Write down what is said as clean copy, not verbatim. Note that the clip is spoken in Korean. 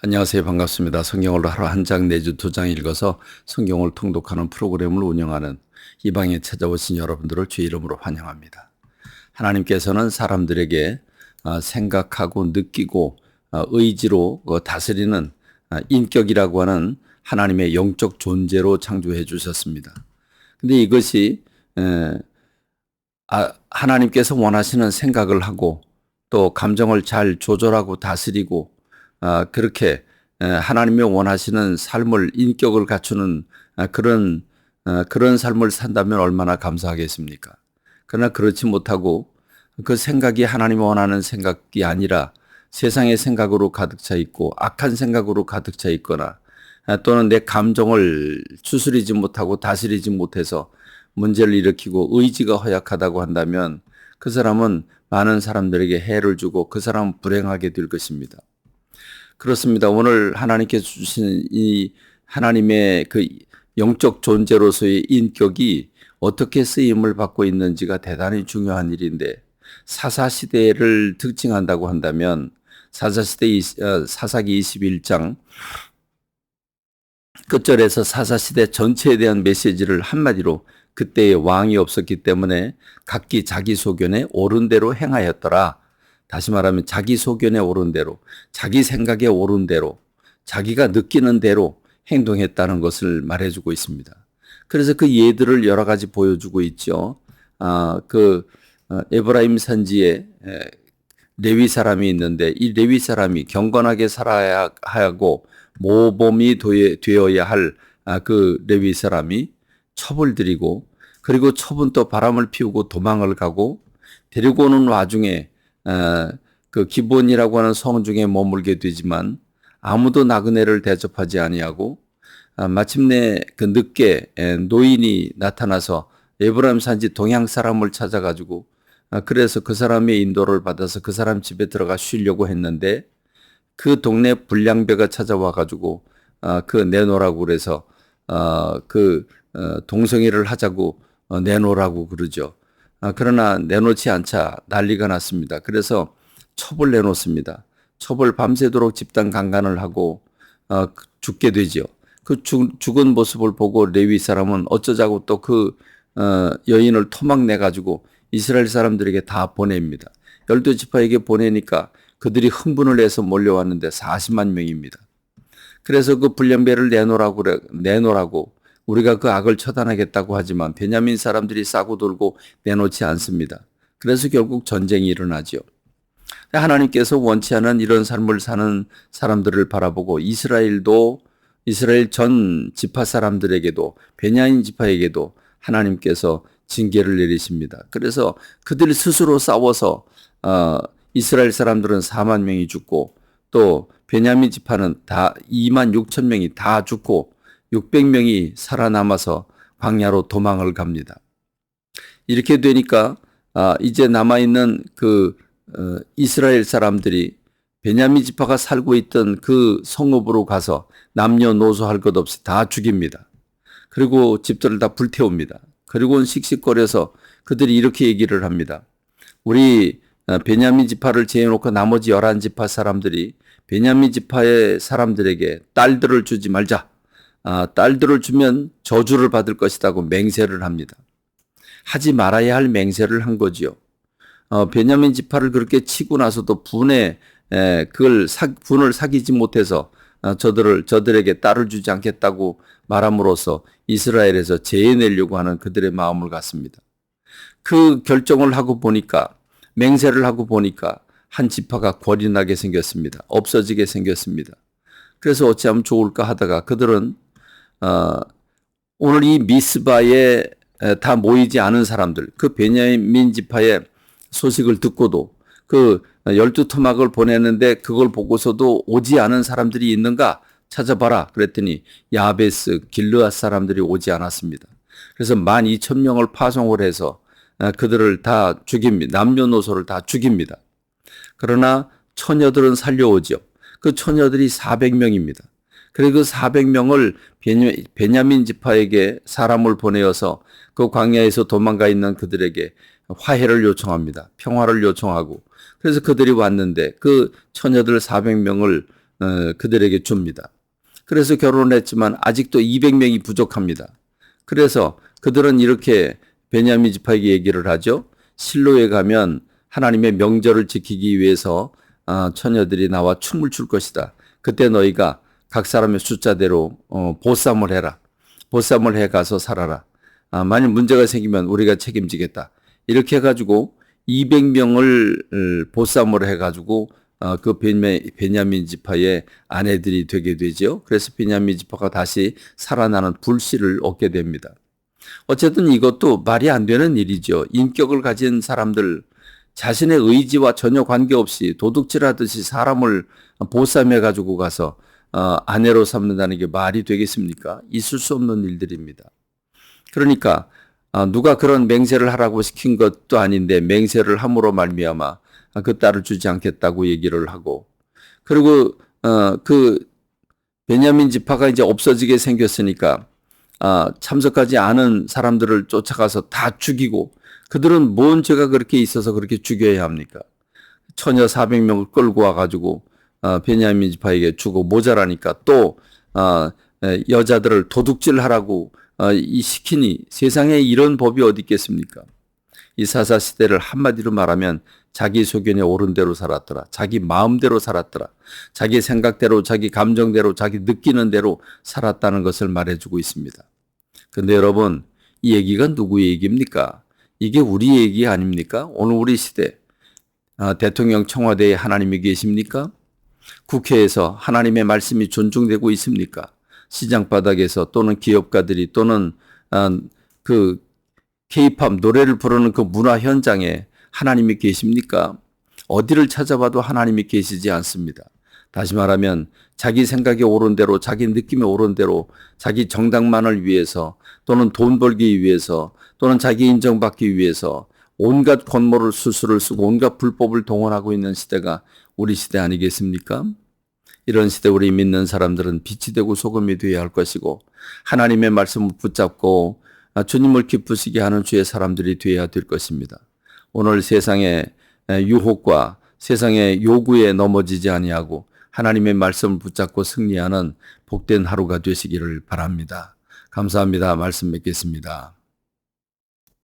안녕하세요. 반갑습니다. 성경을 하루 한 장 내지 두 장 읽어서 성경을 통독하는 프로그램을 운영하는 이 방에 찾아오신 여러분들을 주의 이름으로 환영합니다. 하나님께서는 사람들에게 생각하고 느끼고 의지로 다스리는 인격이라고 하는 하나님의 영적 존재로 창조해 주셨습니다. 근데 이것이 하나님께서 원하시는 생각을 하고 또 감정을 잘 조절하고 다스리고 그렇게 하나님이 원하시는 삶을 인격을 갖추는 그런 삶을 산다면 얼마나 감사하겠습니까? 그러나 그렇지 못하고 그 생각이 하나님이 원하는 생각이 아니라 세상의 생각으로 가득 차 있고 악한 생각으로 가득 차 있거나 또는 내 감정을 추스리지 못하고 다스리지 못해서 문제를 일으키고 의지가 허약하다고 한다면 그 사람은 많은 사람들에게 해를 주고 그 사람은 불행하게 될 것입니다. 그렇습니다. 오늘 하나님께서 주신 이 하나님의 그 영적 존재로서의 인격이 어떻게 쓰임을 받고 있는지가 대단히 중요한 일인데 사사시대를 특징한다고 한다면 사사기 21장 끝절에서 사사시대 전체에 대한 메시지를 한마디로 그때의 왕이 없었기 때문에 각기 자기 소견에 옳은 대로 행하였더라. 다시 말하면 자기 소견에 옳은 대로, 자기 생각에 옳은 대로, 자기가 느끼는 대로 행동했다는 것을 말해주고 있습니다. 그래서 그 예들을 여러 가지 보여주고 있죠. 에브라임 산지에 레위 사람이 있는데 이 레위 사람이 경건하게 살아야 하고 모범이 되어야 할 그 레위 사람이 첩을 들이고 그리고 첩은 또 바람을 피우고 도망을 가고 데리고 오는 와중에 그 기본이라고 하는 성 중에 머물게 되지만 아무도 나그네를 대접하지 아니하고 마침내 그 늦게 노인이 나타나서 에브라임 산지 동양 사람을 찾아가지고 그래서 그 사람의 인도를 받아서 그 사람 집에 들어가 쉬려고 했는데 그 동네 불량배가 찾아와 가지고 그 내놓으라고 그래서 동성애를 하자고 내놓으라고 그러죠. 그러나 내놓지 않자 난리가 났습니다. 그래서 첩을 내놓습니다. 첩을 밤새도록 집단 강간을 하고 죽게 되죠. 그 죽은 모습을 보고 레위 사람은 어쩌자고 또 그 여인을 토막내 가지고 이스라엘 사람들에게 다 보냅니다. 12지파에게 보내니까 그들이 흥분을 해서 몰려왔는데 40만 명입니다. 그래서 그 불량배를 내놓으라고 우리가 그 악을 처단하겠다고 하지만 베냐민 사람들이 싸고 돌고 내놓지 않습니다. 그래서 결국 전쟁이 일어나죠. 하나님께서 원치 않은 이런 삶을 사는 사람들을 바라보고 이스라엘 전 지파 사람들에게도 베냐민 지파에게도 하나님께서 징계를 내리십니다. 그래서 그들 스스로 싸워서 이스라엘 사람들은 4만 명이 죽고 또 베냐민 지파는 다 2만 6천 명이 다 죽고 600명이 살아남아서 광야로 도망을 갑니다. 이렇게 되니까 이제 남아있는 이스라엘 사람들이 베냐민 지파가 살고 있던 그 성읍으로 가서 남녀노소 할 것 없이 다 죽입니다. 그리고 집들을 다 불태웁니다. 그리고는 씩씩거려서 그들이 이렇게 얘기를 합니다. 우리 베냐민 지파를 제외놓고 나머지 11지파 사람들이 베냐민 지파의 사람들에게 딸들을 주지 말자. 딸들을 주면 저주를 받을 것이라고 맹세를 합니다. 하지 말아야 할 맹세를 한 거지요. 베냐민 지파를 그렇게 치고 나서도 분을 사귀지 못해서 저들에게 딸을 주지 않겠다고 말함으로써 이스라엘에서 제해내려고 하는 그들의 마음을 갖습니다. 그 결정을 하고 보니까 맹세를 하고 보니까 한 지파가 권이 나게 생겼습니다. 없어지게 생겼습니다. 그래서 어찌하면 좋을까 하다가 그들은 오늘 이 미스바에 다 모이지 않은 사람들, 그 베냐민 지파의 소식을 듣고도 그 12토막을 보냈는데 그걸 보고서도 오지 않은 사람들이 있는가 찾아봐라. 그랬더니 야베스, 길르앗 사람들이 오지 않았습니다. 그래서 12,000명을 파송을 해서 그들을 다 죽입니다. 남녀노소를 다 죽입니다. 그러나 처녀들은 살려오죠. 그 처녀들이 400명입니다. 그리고 그 400명을 베냐민 지파에게 사람을 보내어서 그 광야에서 도망가 있는 그들에게 화해를 요청합니다. 평화를 요청하고 그래서 그들이 왔는데 그 처녀들 400명을 그들에게 줍니다. 그래서 결혼했지만 아직도 200명이 부족합니다. 그래서 그들은 이렇게 베냐민 지파에게 얘기를 하죠. 실로에 가면 하나님의 명절을 지키기 위해서 처녀들이 나와 춤을 출 것이다. 그때 너희가 각 사람의 숫자대로 보쌈을 해라. 보쌈을 해 가서 살아라. 만일 문제가 생기면 우리가 책임지겠다. 이렇게 해가지고 200명을 보쌈을 해가지고 그 베냐민 지파의 아내들이 되게 되죠. 그래서 베냐민 지파가 다시 살아나는 불씨를 얻게 됩니다. 어쨌든 이것도 말이 안 되는 일이죠. 인격을 가진 사람들, 자신의 의지와 전혀 관계없이 도둑질하듯이 사람을 보쌈해 가지고 가서 아내로 삼는다는 게 말이 되겠습니까? 있을 수 없는 일들입니다. 그러니까 누가 그런 맹세를 하라고 시킨 것도 아닌데 맹세를 함으로 말미암아 그 딸을 주지 않겠다고 얘기를 하고, 그리고 그 베냐민 지파가 이제 없어지게 생겼으니까 참석하지 않은 사람들을 쫓아가서 다 죽이고, 그들은 뭔 죄가 그렇게 있어서 그렇게 죽여야 합니까? 처녀 400명을 끌고 와가지고 베냐민 지파에게 주고 모자라니까 또 여자들을 도둑질하라고 시키니 세상에 이런 법이 어디 있겠습니까? 이 사사시대를 한마디로 말하면 자기 소견에 옳은 대로 살았더라. 자기 마음대로 살았더라. 자기 생각대로, 자기 감정대로, 자기 느끼는 대로 살았다는 것을 말해주고 있습니다. 근데 여러분, 이 얘기가 누구의 얘기입니까? 이게 우리 얘기 아닙니까? 오늘 우리 시대 대통령 청와대에 하나님이 계십니까? 국회에서 하나님의 말씀이 존중되고 있습니까? 시장 바닥에서 또는 기업가들이 또는 그 K-팝 노래를 부르는 그 문화 현장에 하나님이 계십니까? 어디를 찾아봐도 하나님이 계시지 않습니다. 다시 말하면 자기 생각에 옳은 대로, 자기 느낌에 옳은 대로, 자기 정당만을 위해서 또는 돈 벌기 위해서 또는 자기 인정받기 위해서 온갖 권모를 수수를 쓰고 온갖 불법을 동원하고 있는 시대가 우리 시대 아니겠습니까? 이런 시대 우리 믿는 사람들은 빛이 되고 소금이 되어야 할 것이고, 하나님의 말씀을 붙잡고 주님을 기쁘시게 하는 주의 사람들이 되어야 될 것입니다. 오늘 세상의 유혹과 세상의 요구에 넘어지지 아니하고 하나님의 말씀을 붙잡고 승리하는 복된 하루가 되시기를 바랍니다. 감사합니다. 말씀 맺겠습니다.